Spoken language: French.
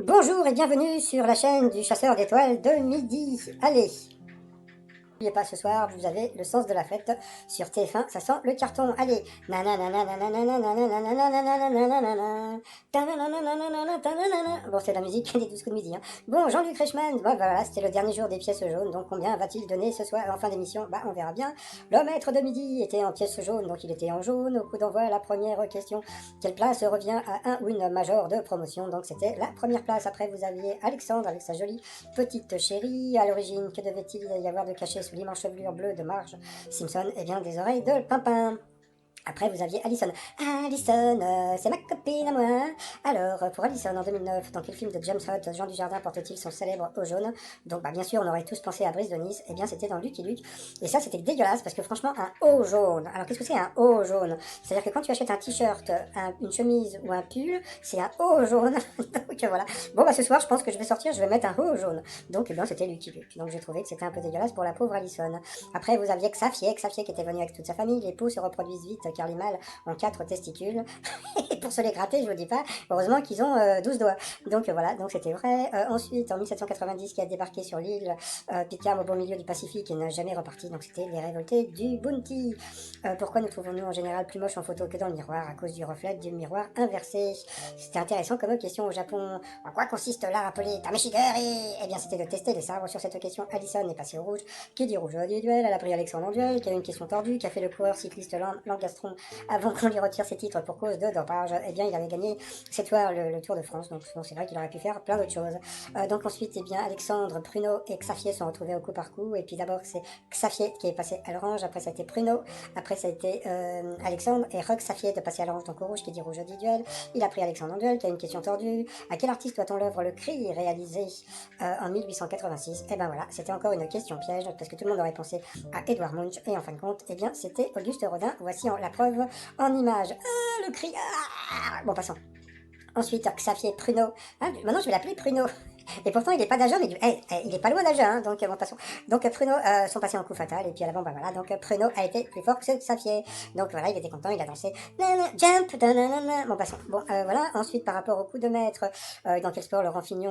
Bonjour et bienvenue sur la chaîne du chasseur d'étoiles de midi. Allez, n'oubliez pas, ce soir, vous avez le sens de la fête sur TF1, ça sent le carton. Allez, bon, c'est la musique des 12 coups de midi. Hein. Bon, Jean-Luc Reichmann, bon, voilà, c'était le dernier jour des pièces jaunes, donc combien va-t-il donner ce soir en fin d'émission? Bah, on verra bien. Le maître de midi était en pièces jaunes, donc il était en jaune. Au coup d'envoi, la première question. Quelle place revient à un ou une major de promotion? Donc c'était la première place. Après, vous aviez Alexandre avec sa jolie petite chérie. À l'origine, que devait-il y avoir de caché sous l'immense chevelure bleue de Marge Simpson? Eh bien, des oreilles de Pimpin. Après, vous aviez Allison. Allison, c'est ma copine à moi. Alors, pour Allison, en 2009, dans quel film de James Hutt, Jean Dujardin porte-t-il son célèbre haut jaune? Donc, bah, bien sûr, on aurait tous pensé à Brice de Nice. Eh bien, c'était dans Lucky Luke. Et ça, c'était dégueulasse parce que franchement, un haut jaune. Alors, qu'est-ce que c'est un haut jaune? C'est-à-dire que quand tu achètes un t-shirt, une chemise ou un pull, c'est un haut jaune. Donc, voilà. Bon, bah, ce soir, je pense que je vais sortir, je vais mettre un haut jaune. Donc, eh bien, c'était Lucky Luke. Donc, j'ai trouvé que c'était un peu dégueulasse pour la pauvre Allison. Après, vous aviez Xavier qui était venu avec toute sa famille. Les peaux se reproduisent vite car les mâles ont 4 testicules. Et pour se les gratter, je vous dis pas, heureusement qu'ils ont 12 doigts. Donc voilà, donc c'était vrai. Ensuite, en 1790, qui a débarqué sur l'île Pitcairn au beau milieu du Pacifique et n'a jamais reparti. Donc c'était les révoltés du Bounty. Pourquoi nous trouvons-nous en général plus moches en photo que dans le miroir? À cause du reflet du miroir inversé. C'était intéressant comme question au Japon. En quoi consiste l'art appelé Tameshigari? Eh bien, c'était de tester les sabres. Sur cette question, Allison est passée au rouge. Qui dit rouge du duel? Elle a pris Alexandre en duel, qui a eu une question tordue, qui a fait le coureur cycliste Langastron avant qu'on lui retire ses titres pour cause de dopage. Eh bien, il avait gagné cette fois le Tour de France, donc bon, c'est vrai qu'il aurait pu faire plein d'autres choses. Donc ensuite, eh bien, Alexandre, Pruno et Xavier sont retrouvés au coup par coup, et puis d'abord c'est Xavier qui est passé à l'orange, après ça a été Pruno, après ça a été Alexandre, et Xavier de passer à l'orange donc au rouge, qui dit rouge du duel. Il a pris Alexandre en duel, qui a une question tordue. À quel artiste doit-on l'œuvre Le Cri, réalisé en 1886? Et ben voilà, c'était encore une question piège, parce que tout le monde aurait pensé à Edouard Munch, et en fin de compte, eh bien, c'était Auguste Rodin. Voici la preuve en image. Ah, le cri. Ah. Bon, passons. Ensuite, Xavier Pruno. Ah, maintenant, je vais l'appeler Pruno. Et pourtant, il n'est pas d'Agen, mais il est pas loin d'Agen, hein, donc bon, passons. Donc Pruno sont passés en coup fatal, et puis à l'avant, bah voilà, donc Pruno a été plus fort que Xavier. Donc voilà, il était content, il a dansé. Jump, bon, passons. Bon, voilà, ensuite, par rapport au coup de maître, dans quel sport Laurent Fignon